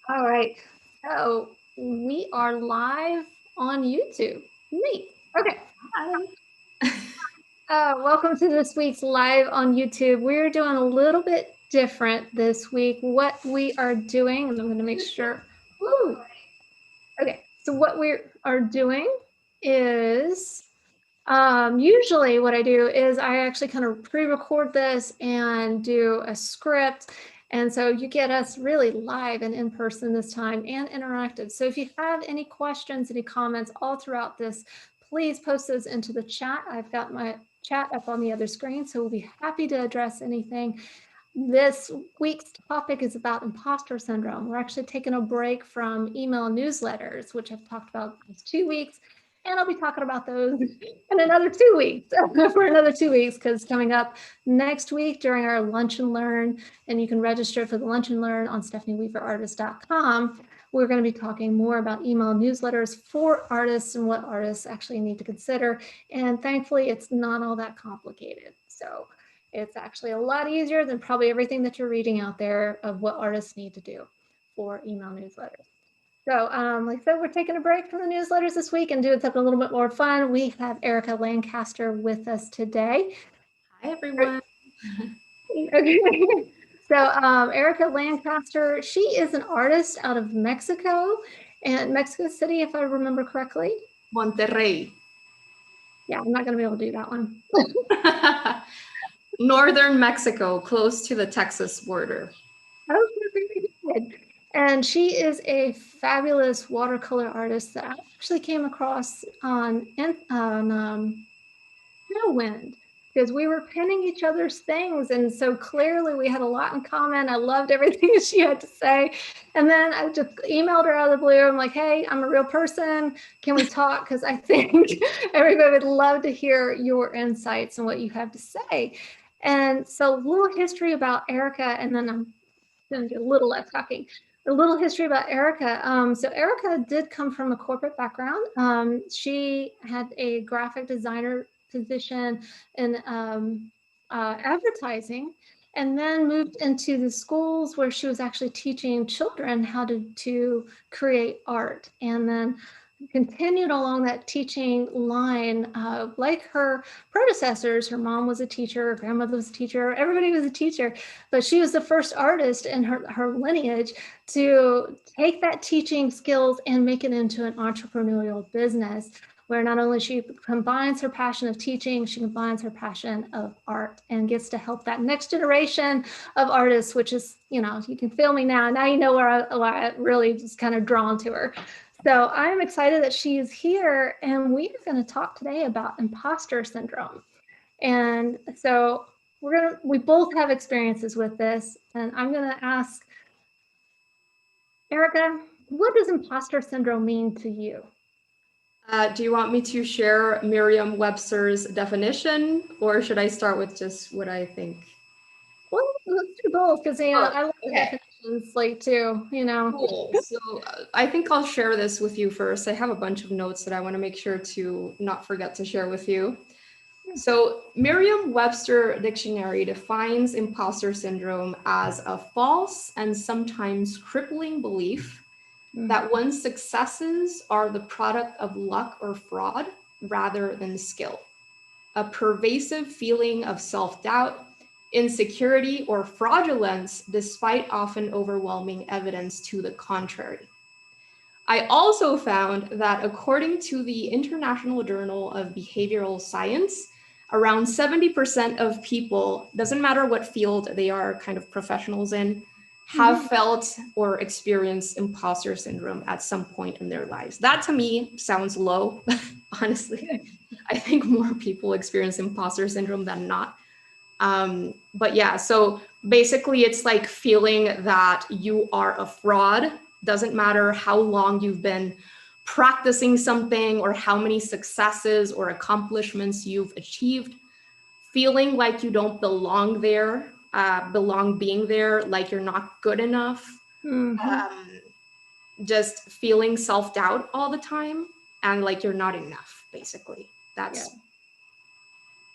All right. So we are live on YouTube. Neat. Okay. Welcome to this week's live on YouTube. We're doing a little bit different this week. What we are doing, and I'm going to make sure. Woo. Okay. So what we are doing is usually what I do is I actually kind of pre-record this and do a script. And so you get us really live and in person this time and interactive. So if you have any questions, any comments all throughout this, please post those into the chat. I've got my chat up on the other screen, so we'll be happy to address anything. This week's topic is about imposter syndrome. We're actually taking a break from email newsletters, which I've talked about these 2 weeks. And I'll be talking about those in another 2 weeks, for another 2 weeks, because coming up next week during our Lunch and Learn, and you can register for the Lunch and Learn on stephanieweaverartist.com, we're going to be talking more about email newsletters for artists and what artists actually need to consider. And thankfully, it's not all that complicated. So it's actually a lot easier than probably everything that you're reading out there of what artists need to do for email newsletters. So like I said, we're taking a break from the newsletters this week and doing something a little bit more fun. We have Erika Lancaster with us today. Hi, everyone. Okay. So Erika Lancaster, she is an artist out of Mexico and Mexico City, if I remember correctly. Monterrey. Yeah, I'm not going to be able to do that one. Northern Mexico, close to the Texas border. Oh, very good. And she is a fabulous watercolor artist that I actually came across on Whirlwind, because we were pinning each other's things. And so clearly we had a lot in common. I loved everything she had to say. And then I just emailed her out of the blue. I'm like, hey, I'm a real person. Can we talk? Because I think everybody would love to hear your insights and what you have to say. And so a little history about Erika, and then I'm going to do a little less talking. A little history about Erika. So Erika did come from a corporate background. She had a graphic designer position in advertising, and then moved into the schools where she was actually teaching children how to create art, and then continued along that teaching line. Like her predecessors, her mom was a teacher, her grandmother was a teacher, everybody was a teacher, but she was the first artist in her lineage to take that teaching skills and make it into an entrepreneurial business, where not only she combines her passion of teaching, she combines her passion of art and gets to help that next generation of artists, which is, you can feel me now. Now you know where I really was kind of drawn to her. So I'm excited that she is here, and we are going to talk today about imposter syndrome. And so we both have experiences with this, and I'm going to ask Erika, what does imposter syndrome mean to you? Do you want me to share Merriam-Webster's definition, or should I start with just what I think? Well, let's do both, because I like definitions like too, Cool. So I think I'll share this with you first. I have a bunch of notes that I want to make sure to not forget to share with you. So Merriam-Webster Dictionary defines imposter syndrome as a false and sometimes crippling belief that one's successes are the product of luck or fraud rather than skill. A pervasive feeling of self-doubt, insecurity, or fraudulence, despite often overwhelming evidence to the contrary. I also found that according to the International Journal of Behavioral Science, around 70% of people, doesn't matter what field they are kind of professionals in, have felt or experienced imposter syndrome at some point in their lives. That to me sounds low, honestly. I think more people experience imposter syndrome than not. But yeah, so basically it's like feeling that you are a fraud. Doesn't matter how long you've been practicing something or how many successes or accomplishments you've achieved, feeling like you don't belong there, belong being there, like you're not good enough, just feeling self-doubt all the time and like you're not enough, basically. That's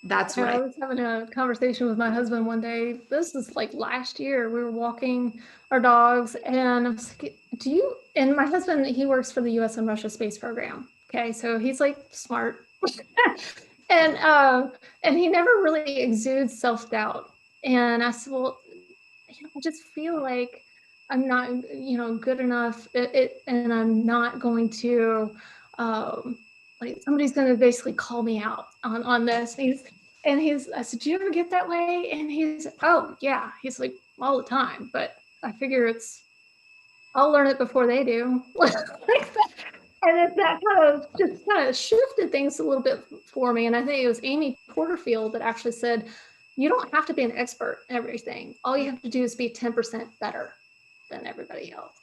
That's what I was having a conversation with my husband one day. This is like last year. We were walking our dogs, and I was like, "Do you?" And my husband, he works for the U.S. and Russia space program. Okay, so he's like smart, and he never really exudes self-doubt. And I said, "Well, I just feel like I'm not, good enough. And I'm not going to, like somebody's going to basically call me out on this." I said, "Do you ever get that way?" And he's, "Oh yeah." He's like, "All the time." But I figure I'll learn it before they do. Like that. And that kind of shifted things a little bit for me. And I think it was Amy Porterfield that actually said, "You don't have to be an expert in everything. All you have to do is be 10% better than everybody else.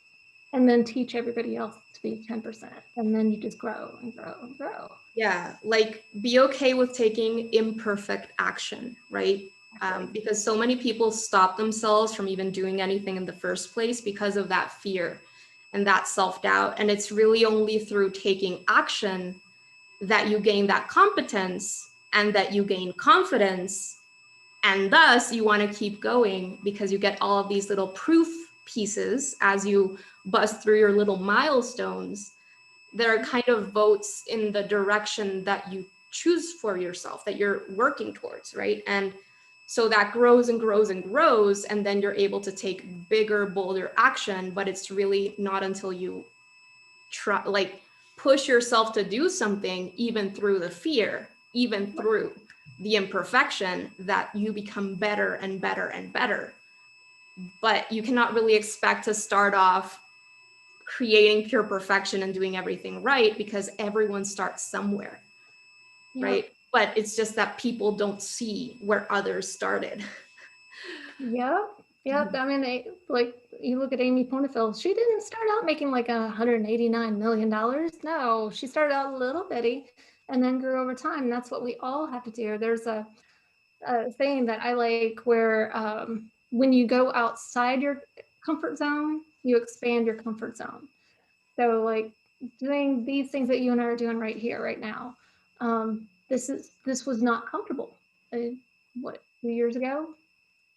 And then teach everybody else to be 10%. And then you just grow and grow and grow." Yeah, like be okay with taking imperfect action, right? Because so many people stop themselves from even doing anything in the first place because of that fear and that self-doubt. And it's really only through taking action that you gain that competence and that you gain confidence. And thus you want to keep going because you get all of these little proof pieces as you bust through your little milestones that are kind of votes in the direction that you choose for yourself, that you're working towards, right? And so that grows and grows and grows, and then you're able to take bigger, bolder action. But it's really not until you try, like, push yourself to do something, even through the fear, even through the imperfection, that you become better and better and better. But you cannot really expect to start off creating pure perfection and doing everything right, because everyone starts somewhere. Yep. Right? But it's just that people don't see where others started. Yep. Yep. I mean, like you look at Amy Porterfield, she didn't start out making like $189 million. No, she started out a little bitty and then grew over time. That's what we all have to do. There's a saying that I like where when you go outside your comfort zone, you expand your comfort zone. So like doing these things that you and I are doing right here, right now. This was not comfortable. What, 2 years ago?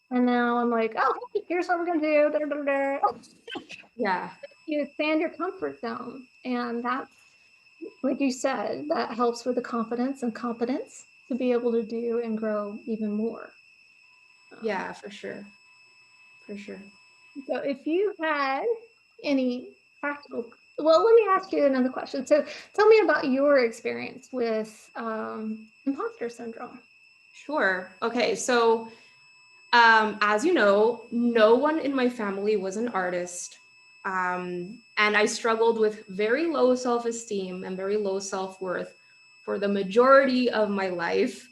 And now I'm like, "Oh, hey, here's what we're gonna do." Da, da, da. Yeah. You expand your comfort zone, and that's, like you said, that helps with the confidence and competence to be able to do and grow even more. Yeah, for sure. For sure. So if you had any practical, well, let me ask you another question. So tell me about your experience with imposter syndrome. Sure. Okay. So, as you know, no one in my family was an artist. And I struggled with very low self-esteem and very low self-worth for the majority of my life,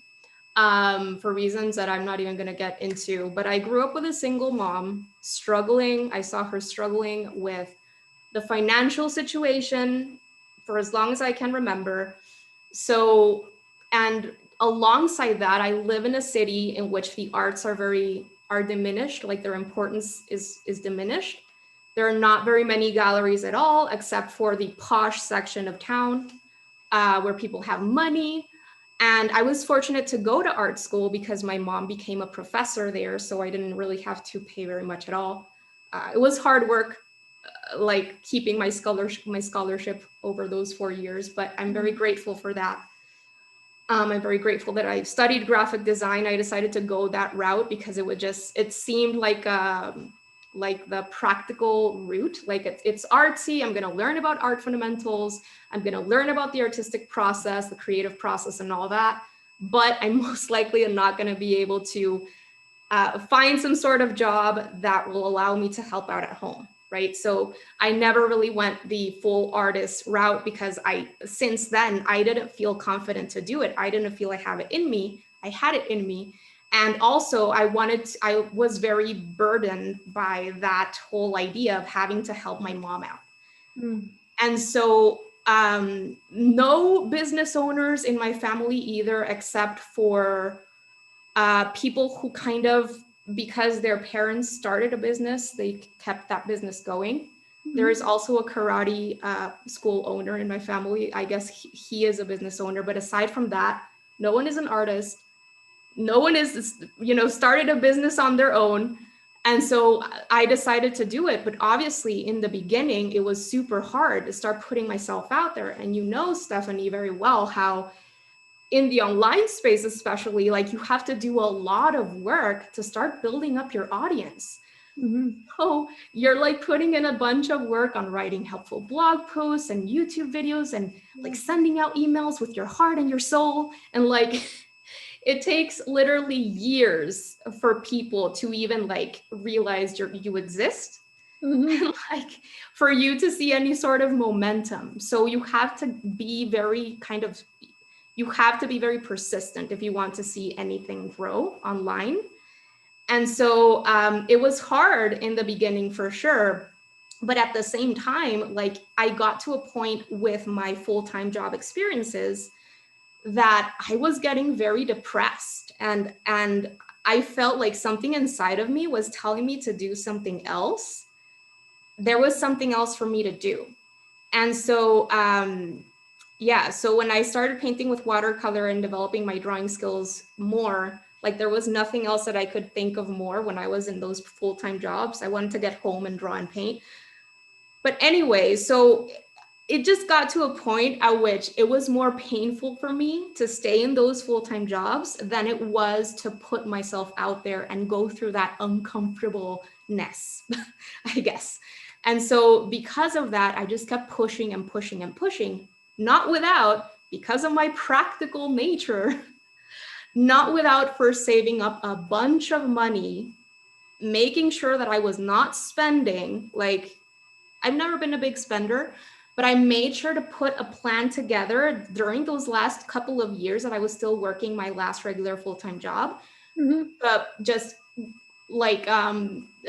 for reasons that I'm not even going to get into. But I grew up with a single mom struggling. I saw her struggling with the financial situation for as long as I can remember. So, and alongside that, I live in a city in which the arts are diminished, like their importance is diminished. There are not very many galleries at all, except for the posh section of town, where people have money. And I was fortunate to go to art school because my mom became a professor there, so I didn't really have to pay very much at all. It was hard work, like keeping my scholarship over those 4 years, but I'm very grateful for that. I'm very grateful that I studied graphic design. I decided to go that route because it seemed like the practical route. Like it's artsy. I'm going to learn about art fundamentals. I'm going to learn about the artistic process, the creative process, and all that. But I'm most likely not going to be able to find some sort of job that will allow me to help out at home. Right. So I never really went the full artist route because since then, I didn't feel confident to do it. I didn't feel I have it in me. I had it in me. And also I was very burdened by that whole idea of having to help my mom out. Mm. And so no business owners in my family either, except for people who kind of, because their parents started a business, they kept that business going. Mm-hmm. There is also a karate school owner in my family. I guess he is a business owner. But aside from that, no one is an artist. no one is, started a business on their own. And so I decided to do it. But obviously in the beginning, it was super hard to start putting myself out there. And Stephanie, very well, how in the online space, especially, like, you have to do a lot of work to start building up your audience. So you're like putting in a bunch of work on writing helpful blog posts and YouTube videos and like sending out emails with your heart and your soul. And like, it takes literally years for people to even like realize you exist. And like for you to see any sort of momentum. So you have to be very persistent if you want to see anything grow online. And so it was hard in the beginning for sure. But at the same time, like, I got to a point with my full-time job experiences that I was getting very depressed, and I felt like something inside of me was telling me to do something else. There was something else for me to do. And so so when I started painting with watercolor and developing my drawing skills more, like, there was nothing else that I could think of more when I was in those full-time jobs. I wanted to get home and draw and paint. But anyway, so it just got to a point at which it was more painful for me to stay in those full-time jobs than it was to put myself out there and go through that uncomfortableness, I guess. And so because of that, I just kept pushing and pushing and pushing, because of my practical nature, not without first saving up a bunch of money, making sure that I was not spending. Like, I've never been a big spender, but I made sure to put a plan together during those last couple of years that I was still working my last regular full-time job. Just like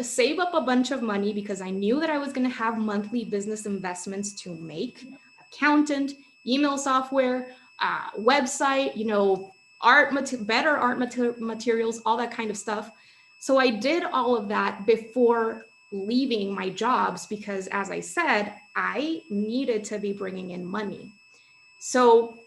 save up a bunch of money, because I knew that I was going to have monthly business investments to make: accountant, email software, website, better art materials, all that kind of stuff. So I did all of that before leaving my jobs, because, as I said, I needed to be bringing in money. So,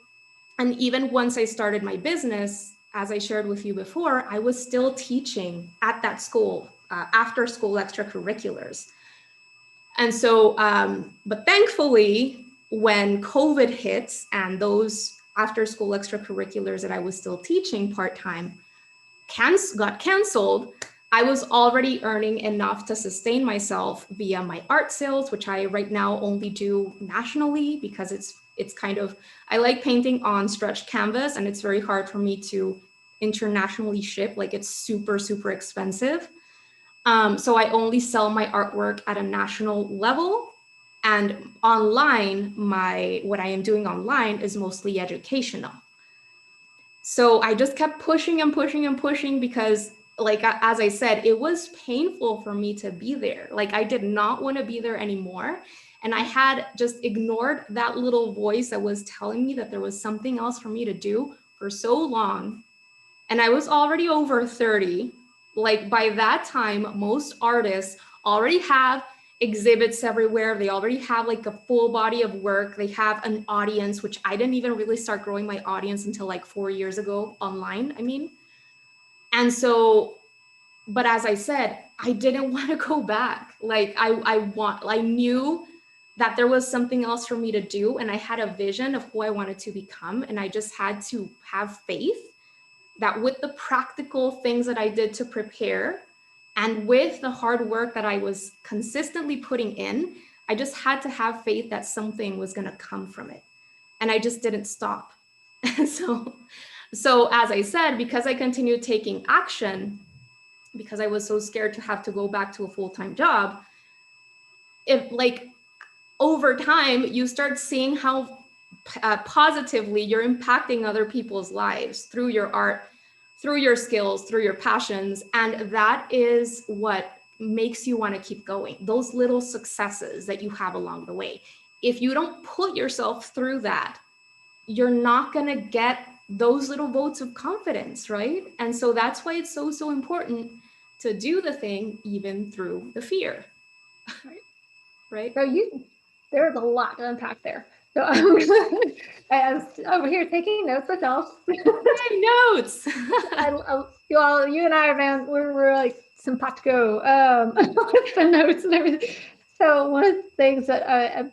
and even once I started my business, as I shared with you before, I was still teaching at that school, after school extracurriculars. And so, but thankfully, when COVID hit and those after school extracurriculars that I was still teaching part-time got canceled, I was already earning enough to sustain myself via my art sales, which I right now only do nationally, because it's kind of, I like painting on stretched canvas, and it's very hard for me to internationally ship. Like, it's super, super expensive. So I only sell my artwork at a national level. And online, what I am doing online is mostly educational. So I just kept pushing and pushing and pushing, because, like, as I said, it was painful for me to be there. Like, I did not want to be there anymore. And I had just ignored that little voice that was telling me that there was something else for me to do for so long. And I was already over 30. Like, by that time, most artists already have exhibits everywhere. They already have like a full body of work. They have an audience, which I didn't even really start growing my audience until like 4 years ago online, I mean. And so, but as I said, I didn't want to go back. Like, I knew that there was something else for me to do, and I had a vision of who I wanted to become. And I just had to have faith that with the practical things that I did to prepare, and with the hard work that I was consistently putting in, I just had to have faith that something was going to come from it. And I just didn't stop. And so as I said, because I continued taking action, because I was so scared to have to go back to a full-time job, if like over time, you start seeing how positively you're impacting other people's lives through your art, through your skills, through your passions. And that is what makes you want to keep going. Those little successes that you have along the way. If you don't put yourself through that, you're not going to get those little votes of confidence, right? And so that's why it's so, so important to do the thing even through the fear. Right? So there's a lot to unpack there. So I was over here taking notes myself. Notes. You and I are, man, we're like simpatico with the notes and everything. So one of the things that I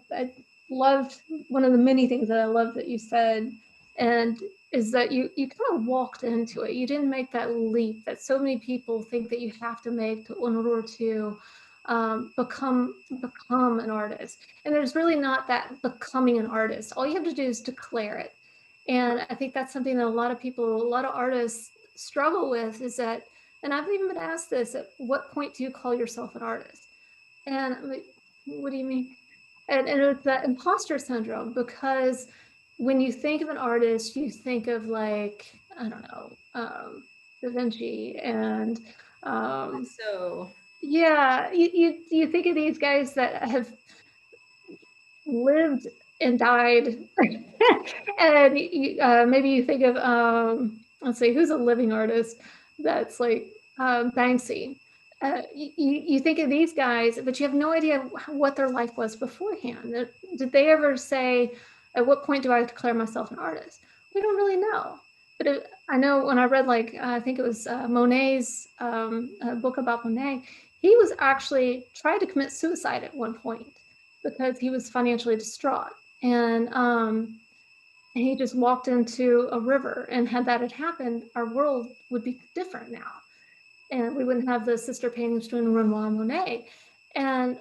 loved, one of the many things that I loved that you said, and is that you kind of walked into it. You didn't make that leap that so many people think that you have to make in order to become an artist. And there's really not that becoming an artist. All you have to do is declare it. And I think that's something that a lot of people, a lot of artists struggle with, is that, and I've even been asked this, at what point do you call yourself an artist? And I'm like, what do you mean? And it's that imposter syndrome, because when you think of an artist, you think of like, I don't know, Da Vinci and So yeah, you think of these guys that have lived and died, and maybe you think of let's see, who's a living artist that's like Banksy. You think of these guys, but you have no idea what their life was beforehand. Did they ever say, at what point do I declare myself an artist? We don't really know. But I know when I read, like, I think it was Monet's book about Monet, he was actually tried to commit suicide at one point because he was financially distraught. And he just walked into a river. And had that had happened, our world would be different now. And we wouldn't have the sister paintings between Renoir and Monet. And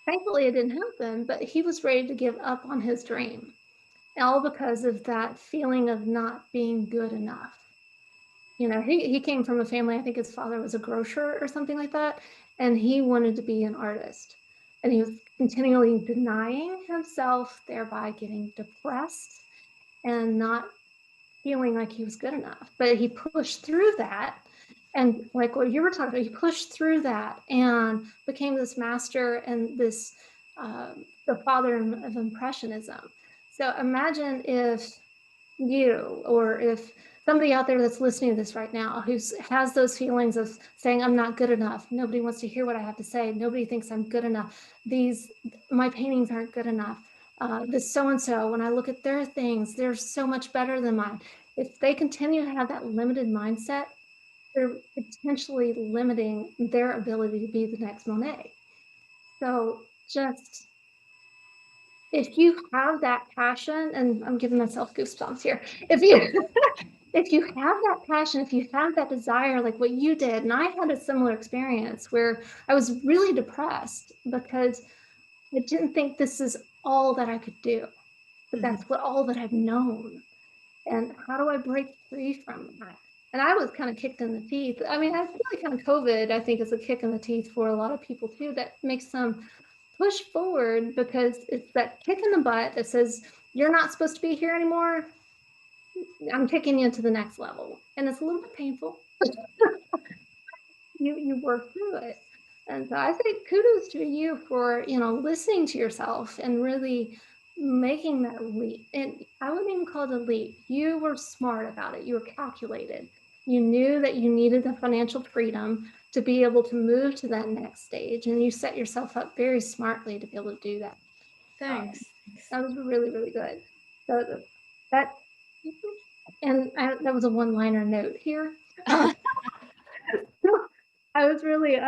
thankfully it didn't happen, but he was ready to give up on his dream, all because of that feeling of not being good enough. You know, he came from a family, I think his father was a grocer or something like that, and he wanted to be an artist. And he was continually denying himself, thereby getting depressed and not feeling like he was good enough. But he pushed through that. And like what you were talking about, he pushed through that and became this master and this, the father of Impressionism. So imagine if you, or if somebody out there that's listening to this right now who has those feelings of saying, I'm not good enough, nobody wants to hear what I have to say, nobody thinks I'm good enough, my paintings aren't good enough, this so-and-so, when I look at their things, they're so much better than mine. If they continue to have that limited mindset, they're potentially limiting their ability to be the next Monet. So just, if you have that passion, and I'm giving myself goosebumps here, if you have that passion, if you have that desire, like what you did, and I had a similar experience where I was really depressed because I didn't think this is all that I could do, but that's all that I've known. And how do I break free from that? And I was kind of kicked in the teeth. I mean, I feel like kind of COVID, I think, is a kick in the teeth for a lot of people too, that makes them push forward, because it's that kick in the butt that says, you're not supposed to be here anymore. I'm taking you to the next level. And it's a little bit painful. You work through it. And so I think kudos to you for, listening to yourself and really making that leap. And I wouldn't even call it a leap. You were smart about it. You were calculated. You knew that you needed the financial freedom to be able to move to that next stage. And you set yourself up very smartly to be able to do that. Thanks. That was really, really good. So that, and that was a one-liner note here. I was really,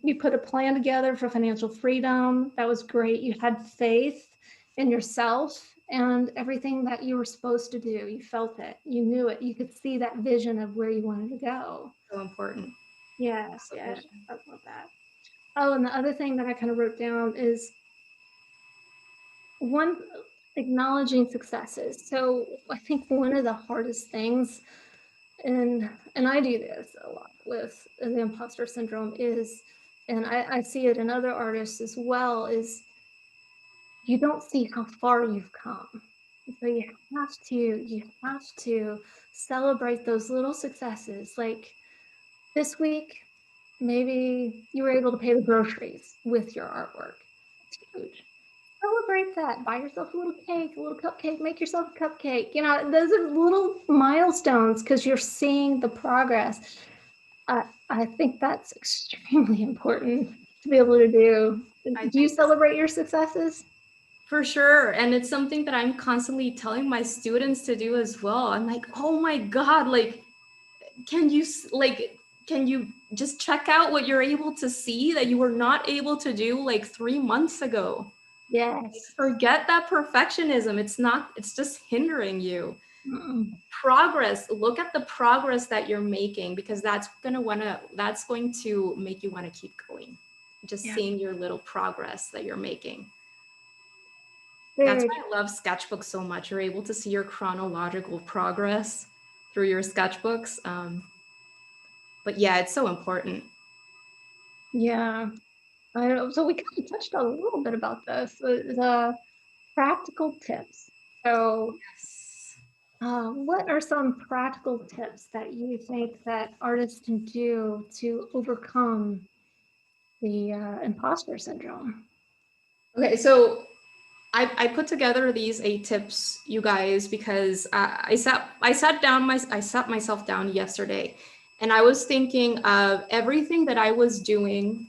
you put a plan together for financial freedom. That was great. You had faith in yourself and everything that you were supposed to do. You felt it. You knew it. You could see that vision of where you wanted to go. So important. Yes, yes. I love that. Oh, and the other thing that I kind of wrote down is one, acknowledging successes. So I think one of the hardest things, and I do this a lot with the imposter syndrome, is, and I see it in other artists as well, is you don't see how far you've come. So you have to celebrate those little successes. Like this week, maybe you were able to pay the groceries with your artwork. It's huge. Celebrate that. Buy yourself a little cake, a little cupcake, make yourself a cupcake. Those are little milestones because you're seeing the progress. I think that's extremely important to be able to do. Do you celebrate your successes? For sure. And it's something that I'm constantly telling my students to do as well. I'm like, oh my God, like, can you just check out what you're able to see that you were not able to do like 3 months ago? Yes. Forget that perfectionism. It's just hindering you. Progress, look at the progress that you're making, because that's going to make you want to keep going. Just seeing your little progress that you're making. That's why I love sketchbooks so much. You're able to see your chronological progress through your sketchbooks. But yeah, it's so important. Yeah. So we kind of touched on a little bit about this, the practical tips. So what are some practical tips that you think that artists can do to overcome the imposter syndrome? Okay, so I put together these 8 tips, you guys, because I sat myself down yesterday, and I was thinking of everything that I was doing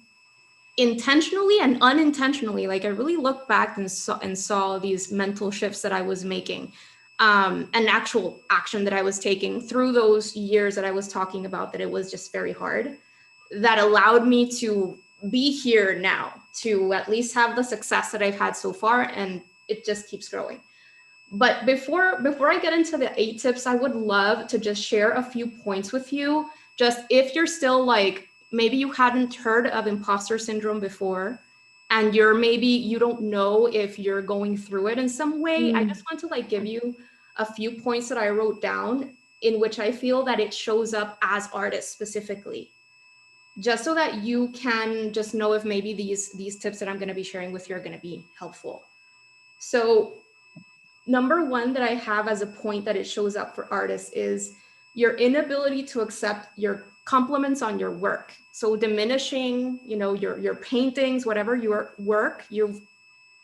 intentionally and unintentionally. Like, I really looked back and saw these mental shifts that I was making, an actual action that I was taking through those years that I was talking about, that it was just very hard, that allowed me to be here now, to at least have the success that I've had so far, and it just keeps growing. But before I get into the 8 tips, I would love to just share a few points with you. Just if you're still like, maybe you hadn't heard of imposter syndrome before, and you don't know if you're going through it in some way. I just want to like give you a few points that I wrote down in which I feel that it shows up as artists specifically, just so that you can just know if maybe these tips that I'm going to be sharing with you are going to be helpful. So number 1 that I have as a point that it shows up for artists is your inability to accept your compliments on your work. So diminishing, your paintings, whatever your work you've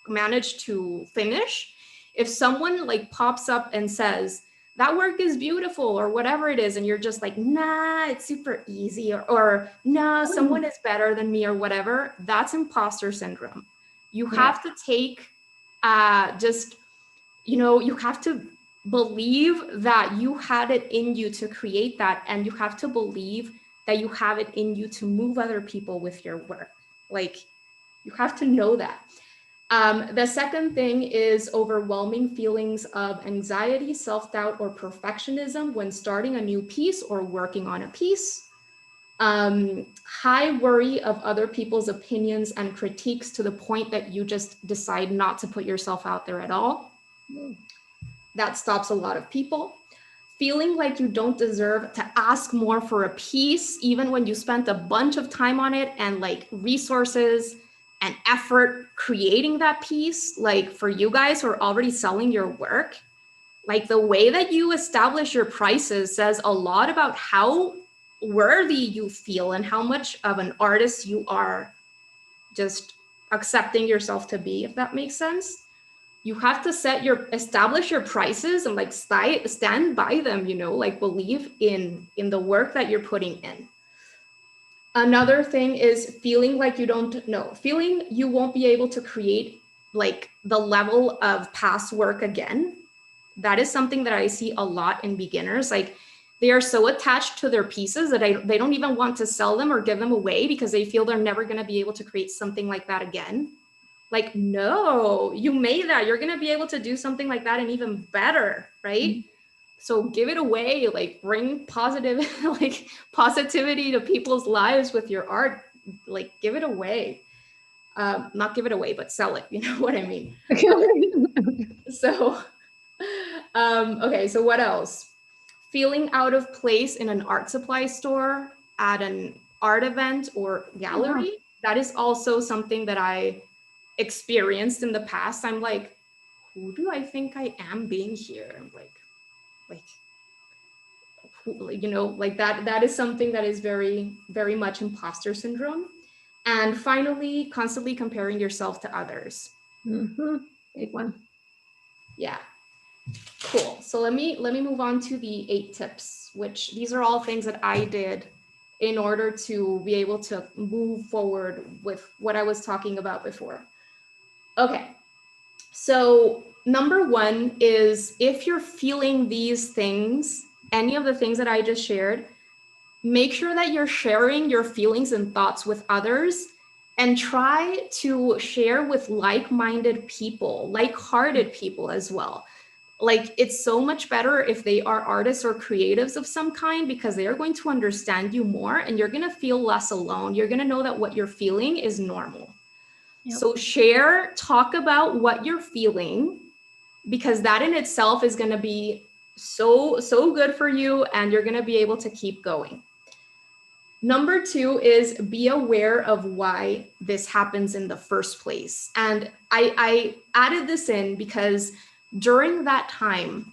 managed to finish. If someone like pops up and says, that work is beautiful, or whatever it is, and you're just like, nah, it's super easy, or nah, someone is better than me, or whatever, that's imposter syndrome. You have to take you have to believe that you had it in you to create that, and you have to believe that you have it in you to move other people with your work. Like, you have to know that. The second thing is overwhelming feelings of anxiety, self-doubt, or perfectionism when starting a new piece or working on a piece. High worry of other people's opinions and critiques to the point that you just decide not to put yourself out there at all. That stops a lot of people. Feeling like you don't deserve to ask more for a piece, even when you spent a bunch of time on it and like resources and effort creating that piece. Like, for you guys who are already selling your work, like, the way that you establish your prices says a lot about how worthy you feel and how much of an artist you are just accepting yourself to be, if that makes sense. You have to establish your prices and like stand by them, like believe in the work that you're putting in. Another thing is feeling like feeling you won't be able to create like the level of past work again. That is something that I see a lot in beginners. Like, they are so attached to their pieces that they don't even want to sell them or give them away because they feel they're never going to be able to create something like that again. Like, no, you made that. You're going to be able to do something like that and even better, right? So give it away, like bring positivity to people's lives with your art. Like, give it away. Not give it away, but sell it. You know what I mean? So, okay, so what else? Feeling out of place in an art supply store, at an art event or gallery. That is also something that I experienced in the past. I'm like, who do I think I am being here? I'm like like that is something that is very, very much imposter syndrome. And finally, constantly comparing yourself to others. Big one. Yeah. Cool. So let me move on to the 8 tips, which these are all things that I did in order to be able to move forward with what I was talking about before. Okay. So number one is, if you're feeling these things, any of the things that I just shared, make sure that you're sharing your feelings and thoughts with others, and try to share with like-minded people, like-hearted people as well. Like, it's so much better if they are artists or creatives of some kind, because they are going to understand you more and you're going to feel less alone. You're going to know that what you're feeling is normal. Yep. So share, talk about what you're feeling, because that in itself is going to be so good for you, and you're going to be able to keep going. Number two is, be aware of why this happens in the first place. And I added this in because during that time,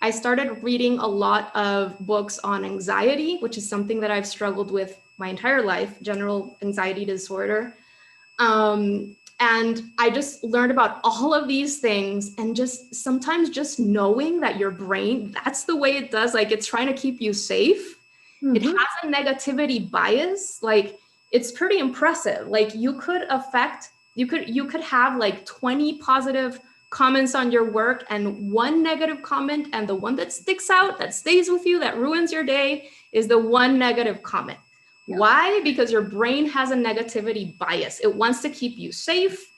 I started reading a lot of books on anxiety, which is something that I've struggled with my entire life, general anxiety disorder. And I just learned about all of these things, and just sometimes just knowing that your brain, that's the way it does, like, it's trying to keep you safe. It has a negativity bias. Like, it's pretty impressive. Like, you could have like 20 positive comments on your work and one negative comment, and the one that sticks out, that stays with you, that ruins your day, is the one negative comment. Yep. Why? Because your brain has a negativity bias. It wants to keep you safe.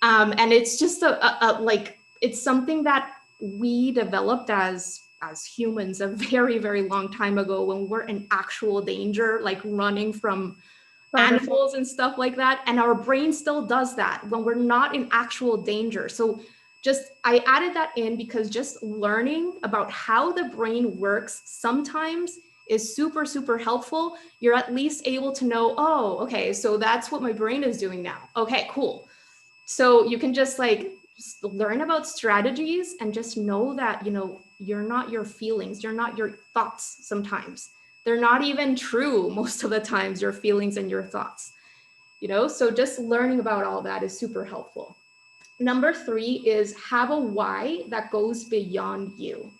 And it's just like, it's something that we developed as humans a very, very long time ago, when we're in actual danger, like running from animals and stuff like that. And our brain still does that when we're not in actual danger. So I added that in because just learning about how the brain works sometimes is super, super helpful. You're at least able to know, oh, okay, so that's what my brain is doing now. Okay, cool. So you can just learn about strategies, and just know that, you're not your feelings, you're not your thoughts. Sometimes they're not even true. Most of the times, your feelings and your thoughts, so just learning about all that is super helpful. Number three is, have a why that goes beyond you.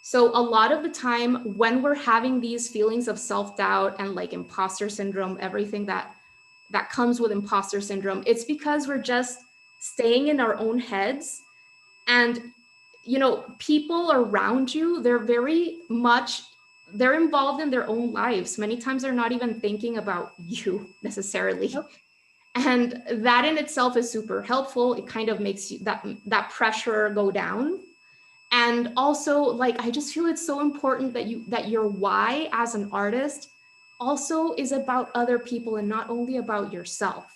So a lot of the time when we're having these feelings of self-doubt and like imposter syndrome, everything that comes with imposter syndrome, it's because we're just staying in our own heads. And, people around you, they're involved in their own lives. Many times they're not even thinking about you necessarily. Nope. And that in itself is super helpful. It kind of makes you that pressure go down. And also, I just feel it's so important that your why as an artist also is about other people and not only about yourself.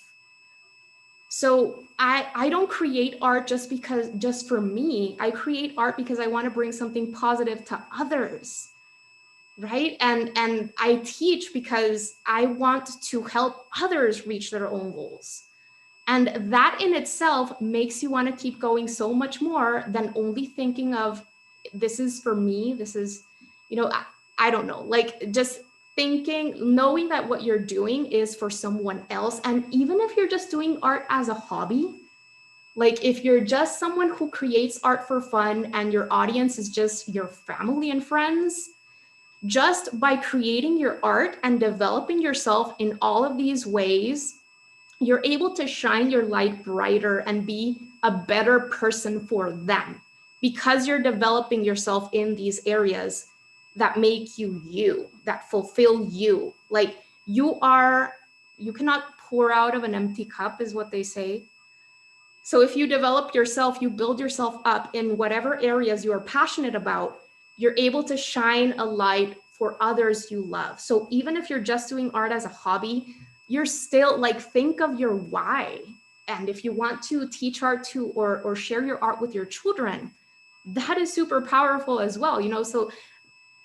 So I don't create art just for me. I create art because I want to bring something positive to others, right? And I teach because I want to help others reach their own goals. And that in itself makes you want to keep going so much more than only thinking of, this is for me. This is, I don't know, just knowing that what you're doing is for someone else. And even if you're just doing art as a hobby, if you're just someone who creates art for fun and your audience is just your family and friends, just by creating your art and developing yourself in all of these ways, you're able to shine your light brighter and be a better person for them, because you're developing yourself in these areas that make you, that fulfill you. You cannot pour out of an empty cup, is what they say. So if you develop yourself, you build yourself up in whatever areas you are passionate about, you're able to shine a light for others you love. So even if you're just doing art as a hobby, you're still think of your why. And if you want to teach art to or share your art with your children, that is super powerful as well. So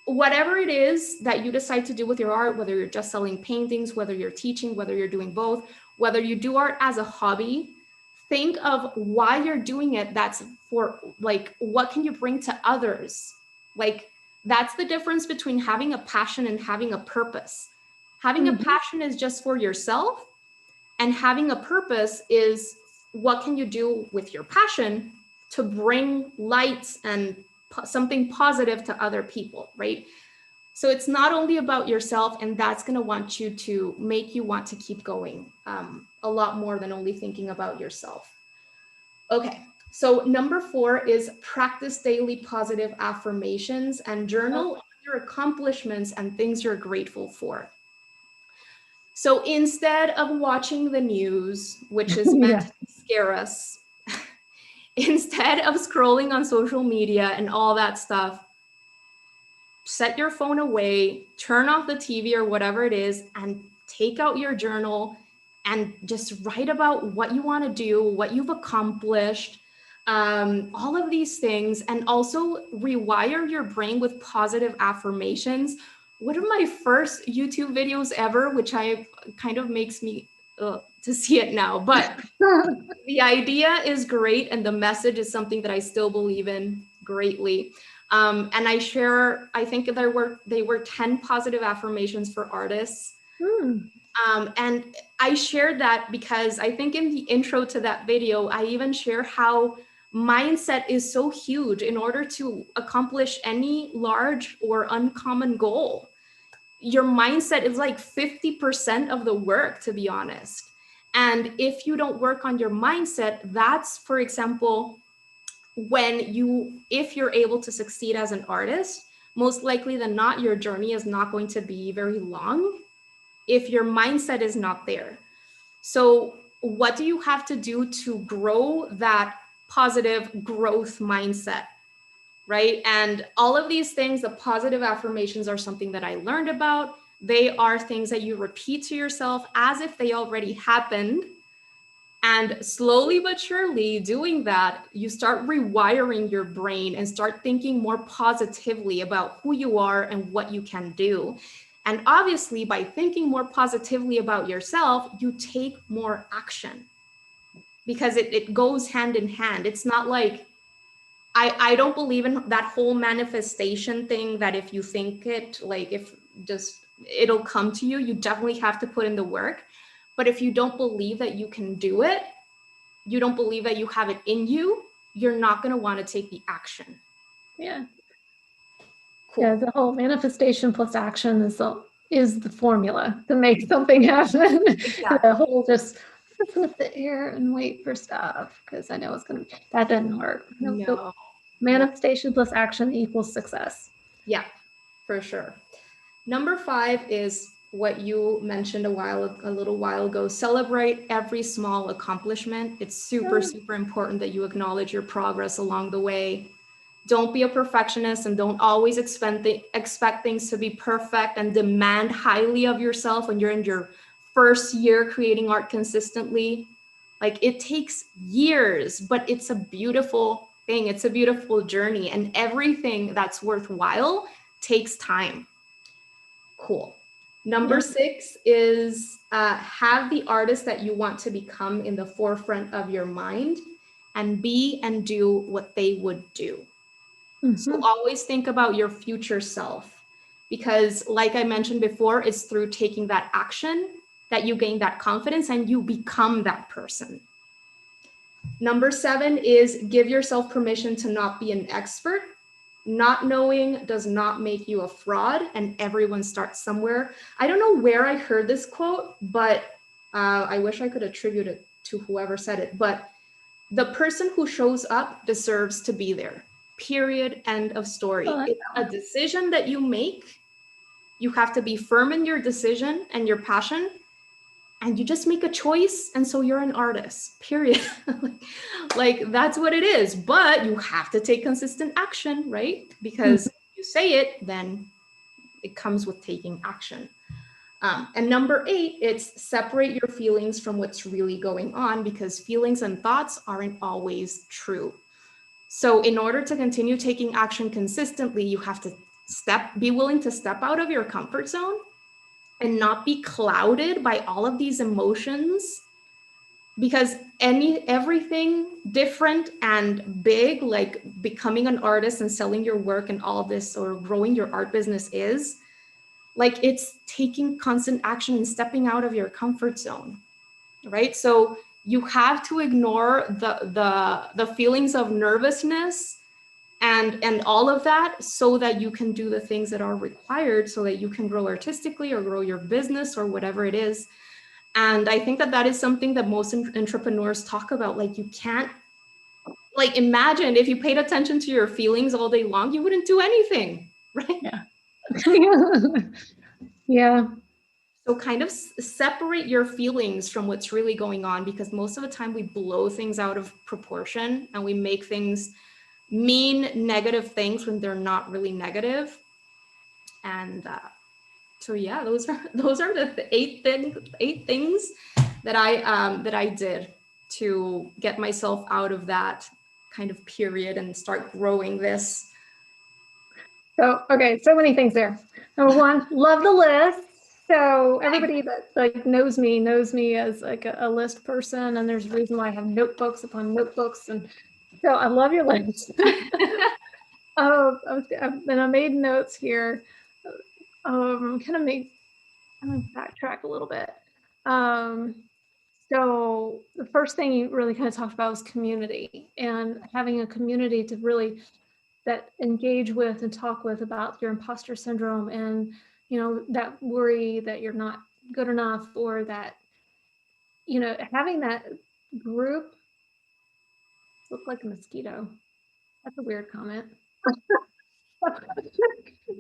whatever it is that you decide to do with your art, whether you're just selling paintings, whether you're teaching, whether you're doing both, whether you do art as a hobby, think of why you're doing it. That's for what can you bring to others? That's the difference between having a passion and having a purpose. Having a passion is just for yourself, and having a purpose is what can you do with your passion to bring light and something positive to other people, right? So it's not only about yourself, and that's going to make you want to keep going a lot more than only thinking about yourself. Okay, So number 4 is practice daily positive affirmations and journal your accomplishments and things you're grateful for. So instead of watching the news, which is meant to scare us, instead of scrolling on social media and all that stuff, set your phone away, turn off the TV or whatever it is, and take out your journal and just write about what you want to do, what you've accomplished, all of these things, and also rewire your brain with positive affirmations. One of my first YouTube videos ever, which I kind of makes me to see it now, but the idea is great and the message is something that I still believe in greatly. And I share, I think they were 10 positive affirmations for artists. And I shared that because I think in the intro to that video, I even share how mindset is so huge in order to accomplish any large or uncommon goal. Your mindset is like 50% of the work, to be honest. And if you don't work on your mindset, that's, for example, if you're able to succeed as an artist, most likely than not, your journey is not going to be very long if your mindset is not there. So what do you have to do to grow that positive growth mindset, right? And all of these things, the positive affirmations are something that I learned about. They are things that you repeat to yourself as if they already happened. And slowly but surely doing that, you start rewiring your brain and start thinking more positively about who you are and what you can do. And obviously, by thinking more positively about yourself, you take more action because it goes hand in hand. It's not like, I don't believe in that whole manifestation thing that if you think it, like if just it'll come to you, you definitely have to put in the work. But if you don't believe that you can do it, you don't believe that you have it in you, you're not going to want to take the action. Yeah. Cool. Yeah, the whole manifestation plus action is the formula to make something happen. Exactly. The whole just flip the air and wait for stuff because I know that didn't work. No. Manifestation plus action equals success. Yeah, for sure. Number 5 is what you mentioned a little while ago. Celebrate every small accomplishment. It's super important that you acknowledge your progress along the way. Don't be a perfectionist and don't always expect things to be perfect and demand highly of yourself when you're in your first year creating art consistently. Like, it takes years, but it's a beautiful thing. It's a beautiful journey, and everything that's worthwhile takes time. Cool. Number 6 is have the artist that you want to become in the forefront of your mind and be and do what they would do. So always think about your future self, because like I mentioned before, it's through taking that action that you gain that confidence and you become that person. Number 7 is give yourself permission to not be an expert. Not knowing does not make you a fraud, and everyone starts somewhere. I don't know where I heard this quote, but I wish I could attribute it to whoever said it. But the person who shows up deserves to be there. Period. End of story. It's a decision that you make. You have to be firm in your decision and your passion, and you just make a choice, and so you're an artist, period. Like, that's what it is. But you have to take consistent action, right? Because if you say it, then it comes with taking action. And number 8, it's separate your feelings from what's really going on, because feelings and thoughts aren't always true. So in order to continue taking action consistently, you have to be willing to step out of your comfort zone and not be clouded by all of these emotions, because everything different and big, like becoming an artist and selling your work and all this, or growing your art business, is like, it's taking constant action and stepping out of your comfort zone, right? So you have to ignore the feelings of nervousness and all of that, so that you can do the things that are required, so that you can grow artistically or grow your business or whatever it is. And I think that is something that most entrepreneurs talk about. Like, you can't like imagine if you paid attention to your feelings all day long, you wouldn't do anything, right? Yeah. Yeah. So kind of separate your feelings from what's really going on, because most of the time we blow things out of proportion and we make things mean negative things when they're not really negative. And so yeah, those are the eight things that I did to get myself out of that kind of period and start growing this. So, okay, so many things there. Number one, love the list. So everybody that like knows me as like a list person, and there's a reason why I have notebooks upon notebooks, and so I love your list. And I made notes here. I'm gonna backtrack a little bit. So the first thing you really kind of talked about was community, and having a community to really that engage with and talk with about your imposter syndrome, and that worry that you're not good enough, or that having that group. Look like a mosquito. That's a weird comment.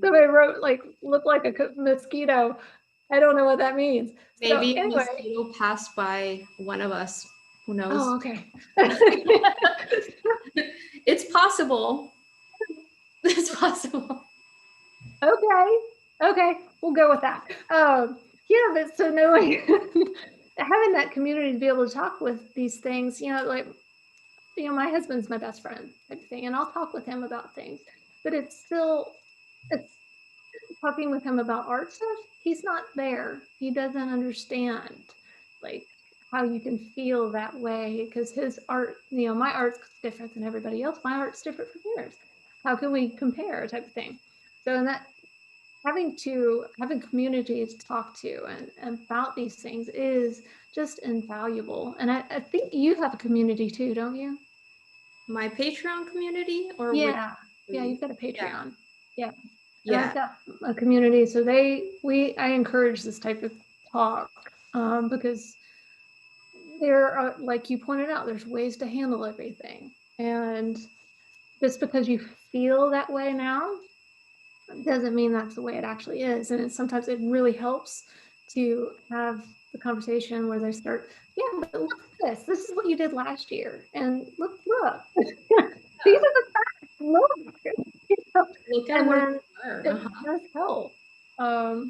Somebody wrote like look like a mosquito. I don't know what that means. Maybe So, anyway. a mosquito passed by one of us. Who knows? Oh, okay. It's possible. It's possible. Okay, we'll go with that. Yeah, but so knowing having that community to be able to talk with these things, like my husband's my best friend type of thing, and I'll talk with him about things, but it's talking with him about art stuff. He's not there. He doesn't understand like how you can feel that way, because his art, my art's different than everybody else. My art's different from yours. How can we compare, type of thing? So in that, having community to talk to and about these things is just invaluable. And I think you have a community too, don't you? My Patreon community, or yeah, you've got a Patreon. Yeah. Yeah. I've got a community, so I encourage this type of talk, because there are, like you pointed out, there's ways to handle everything, and just because you feel that way now doesn't mean that's the way it actually is. And sometimes it really helps to have the conversation where they start, yeah, but look at this. This is what you did last year, and look. These are the facts. Look at where you were. It does help. So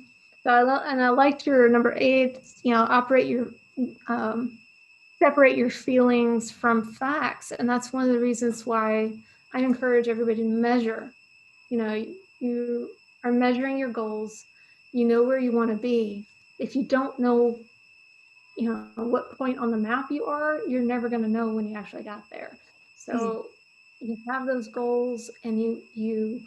I liked your number 8. Separate your feelings from facts, and that's one of the reasons why I encourage everybody to measure. You are measuring your goals. You know where you want to be. If you don't know, what point on the map you are, you're never going to know when you actually got there. So you have those goals, and you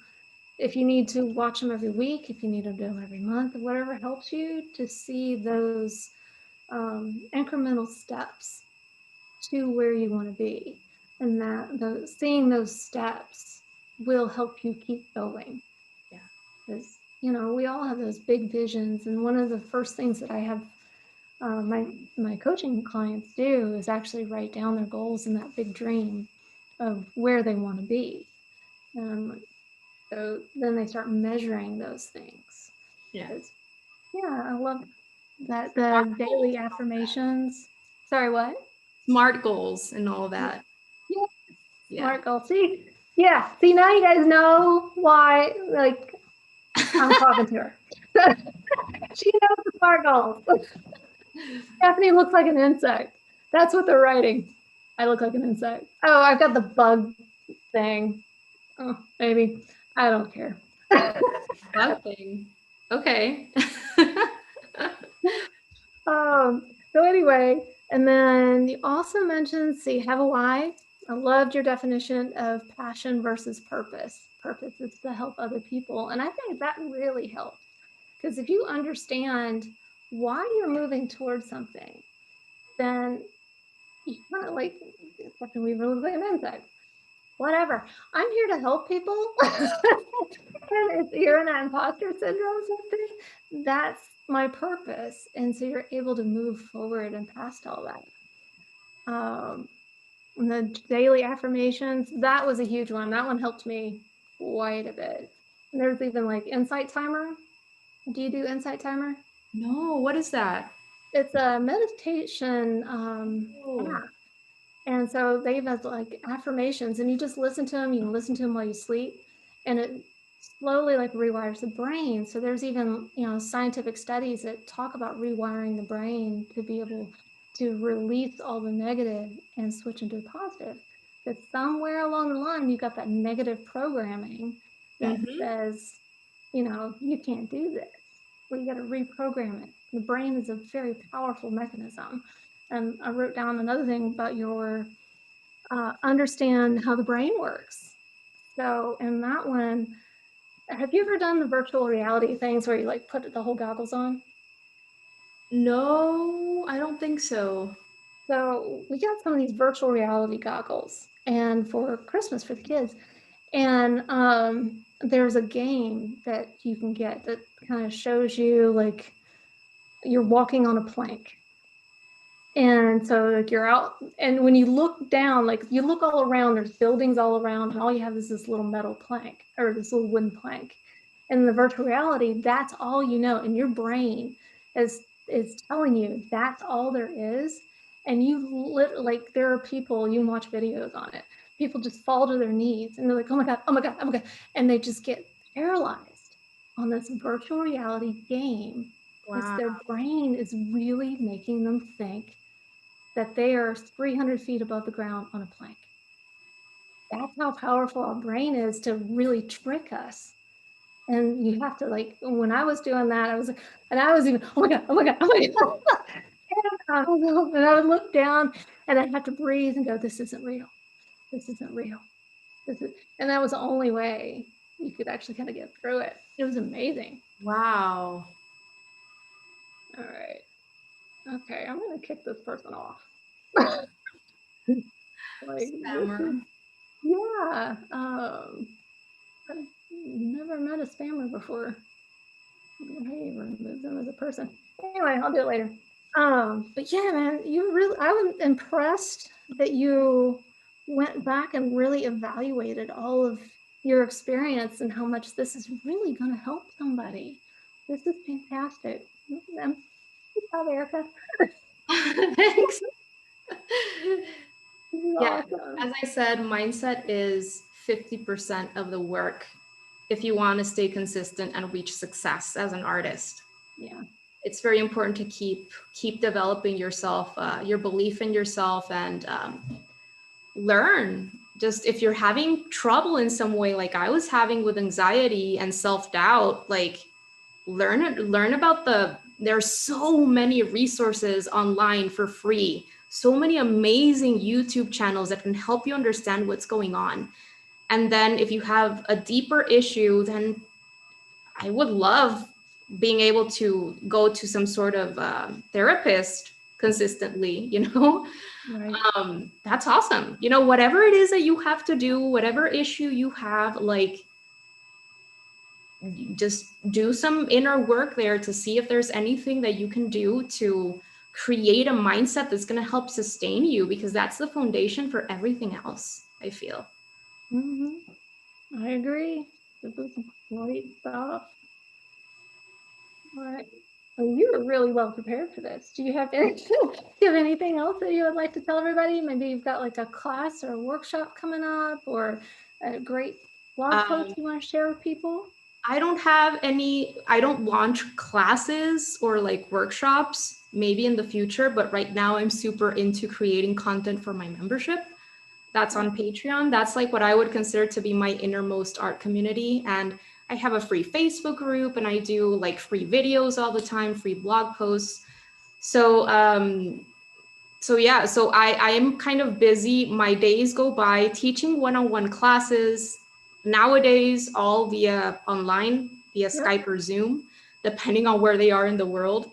if you need to watch them every week, if you need to do them every month, whatever helps you to see those incremental steps to where you want to be, and that seeing those steps will help you keep going. Yeah, because we all have those big visions, and one of the first things that I have my coaching clients do is actually write down their goals and that big dream of where they want to be. So then they start measuring those things. Yeah, I love that, the daily affirmations. Sorry, what? Smart goals and all that. Yeah. Smart goals. See, now you guys know why, like, I'm talking to her. She knows the smart goals. Stephanie looks like an insect. That's what they're writing. I look like an insect. Oh, I've got the bug thing. Oh, maybe. I don't care. Bug thing. Okay. So anyway, and then you also mentioned, so you have a why. I loved your definition of passion versus purpose. Purpose is to help other people. And I think that really helps, because if you understand why you're moving towards something, then you kind of like, we really like an insect. Whatever. I'm here to help people. And if you're in that imposter syndrome something, that's my purpose. And so you're able to move forward and past all that. the daily affirmations, that was a huge one. That one helped me quite a bit. And there's even like Insight Timer. Do you do Insight Timer? No, what is that? It's a meditation Oh. app. And so they have like affirmations, and you just listen to them. You can listen to them while you sleep, and it slowly like rewires the brain. So there's even, you know, scientific studies that talk about rewiring the brain to be able to release all the negative and switch into the positive. That somewhere along the line you got that negative programming that says, you know, you can't do this. Well, you got to reprogram it. The brain is a very powerful mechanism. And I wrote down another thing about your understand how the brain works. So in that one, have you ever done the virtual reality things where you like put the whole goggles on? No, I don't think so. So we got some of these virtual reality goggles, and for Christmas for the kids. And there's a game that you can get that kind of shows you like you're walking on a plank. And so like you're out, and when you look down, like you look all around, there's buildings all around, and all you have is this little metal plank or this little wooden plank. And in the virtual reality, that's all you know. And your brain is telling you that's all there is. And like there are people, you can watch videos on it. People just fall to their knees and they're like, oh my God, oh my God, oh my God. And they just get paralyzed on this virtual reality game. Because Wow. their brain is really making them think that they are 300 feet above the ground on a plank. That's how powerful our brain is to really trick us. And you have to like, when I was doing that, I was like, and I was even, oh my God, oh my God, oh my God. And I would look down and I'd have to breathe and go, this isn't real. This isn't real. And that was the only way you could actually kind of get through it. It was amazing. Wow. All right. Okay, I'm gonna kick this person off. Like this is, Spammer. yeah. I've never met a spammer before. Hey, remove them as a person. Anyway, I'll do it later. But yeah, man, I was impressed that you went back and really evaluated all of your experience and how much this is really going to help somebody. This is fantastic. Good job, Erika. Thanks. This is Yeah, awesome. as I said, mindset is 50% of the work if you want to stay consistent and reach success as an artist. Yeah. It's very important to keep developing yourself, your belief in yourself, and learn. Just if you're having trouble in some way, like I was having with anxiety and self-doubt, like learn about there's so many resources online for free, so many amazing YouTube channels that can help you understand what's going on. And then if you have a deeper issue, then I would love being able to go to some sort of therapist consistently, Right. That's awesome. Whatever it is that you have to do, whatever issue you have, like just do some inner work there to see if there's anything that you can do to create a mindset that's going to help sustain you, because that's the foundation for everything else, I feel. I agree. This is great stuff. All right. Well, you were really well prepared for this. Do you have anything else that you would like to tell everybody? Maybe you've got like a class or a workshop coming up, or a great blog post you want to share with people? I don't launch classes or like workshops, maybe in the future, but right now I'm super into creating content for my membership. That's on Patreon. That's like what I would consider to be my innermost art community. And I have a free Facebook group, and I do like free videos all the time, free blog posts. So I am kind of busy. My days go by teaching one-on-one classes nowadays, all via online, via Skype or Zoom, depending on where they are in the world.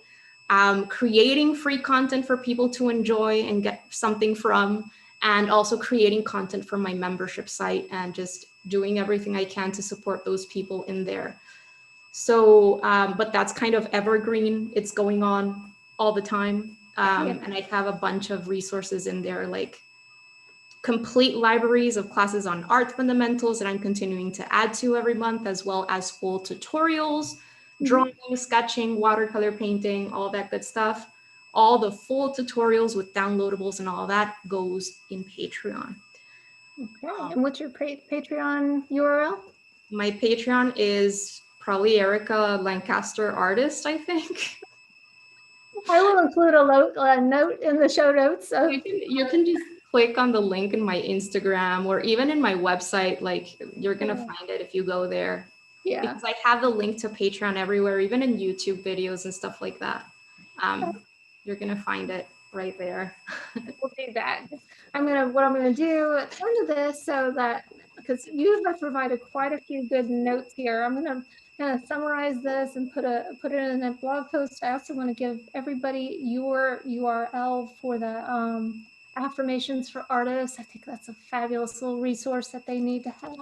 Creating free content for people to enjoy and get something from, and also creating content for my membership site, and just doing everything I can to support those people in there. So, but that's kind of evergreen. It's going on all the time. And I have a bunch of resources in there, like complete libraries of classes on art fundamentals that I'm continuing to add to every month, as well as full tutorials, drawing, sketching, watercolor painting, all that good stuff. All the full tutorials with downloadables and all that goes in Patreon. Okay, and what's your Patreon URL? My Patreon is probably Erika Lancaster Artist, I think. I will include a note in the show notes. So you can just click on the link in my Instagram or even in my website. Like, you're gonna find it if you go there. Yeah, Because I have the link to Patreon everywhere, even in YouTube videos and stuff like that. You're gonna find it right there. we'll do that. What I'm gonna do at the end of this, so that because you have provided quite a few good notes here, I'm gonna kind of summarize this and put it in a blog post. I also want to give everybody your URL for the affirmations for artists. I think that's a fabulous little resource that they need to have.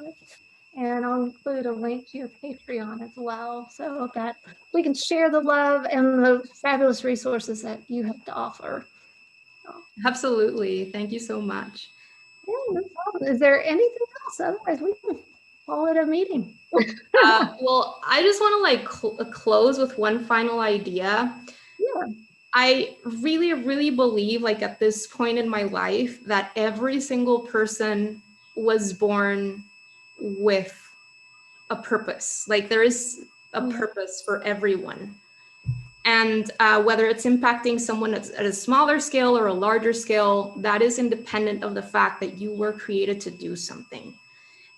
And I'll include a link to your Patreon as well, so that we can share the love and the fabulous resources that you have to offer. Absolutely. Thank you so much. Yeah, no problem. Is there anything else? Otherwise, we can call it a meeting. Well, I just want to close with one final idea. Yeah. I really, really believe, like, at this point in my life, that every single person was born with a purpose. Like, there is a purpose for everyone. And whether it's impacting someone at a smaller scale or a larger scale, that is independent of the fact that you were created to do something.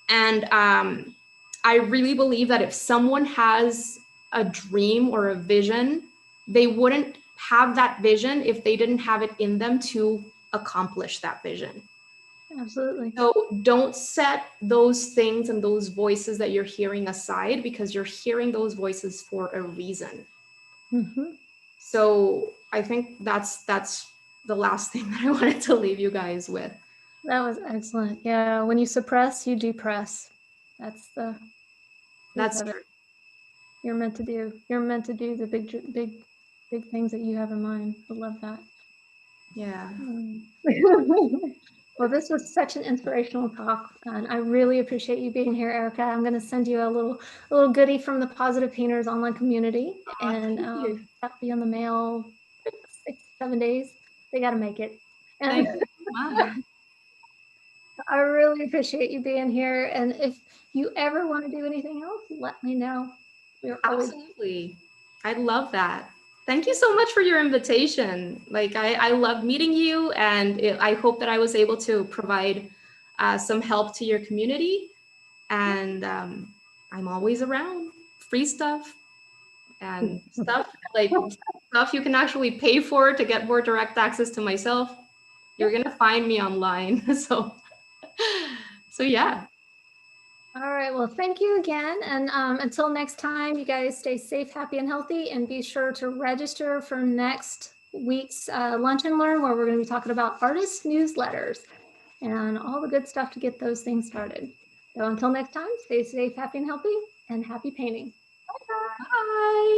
And I really believe that if someone has a dream or a vision, they wouldn't have that vision if they didn't have it in them to accomplish that vision. Absolutely. So don't set those things and those voices that you're hearing aside, because you're hearing those voices for a reason. So I think that's the last thing that I wanted to leave you guys with. That was excellent. Yeah, when you suppress, you depress. That's True. You're meant to do. You're meant to do the big things that you have in mind. I love that. Yeah. Well, this was such an inspirational talk, and I really appreciate you being here, Erika. I'm going to send you a little goodie from the Positive Painters online community, and that'll be on the mail 6-7 days. They got to make it. And I really appreciate you being here. And if you ever want to do anything else, let me know. Absolutely. I'd love that. Thank you so much for your invitation. Like, I love meeting you, and I hope that I was able to provide some help to your community. And I'm always around. Free stuff and stuff you can actually pay for to get more direct access to myself. You're gonna find me online. So yeah. All right. Well, thank you again. And until next time, you guys stay safe, happy, and healthy. And be sure to register for next week's Lunch and Learn, where we're going to be talking about artist newsletters and all the good stuff to get those things started. So until next time, stay safe, happy, and healthy, and happy painting. Bye.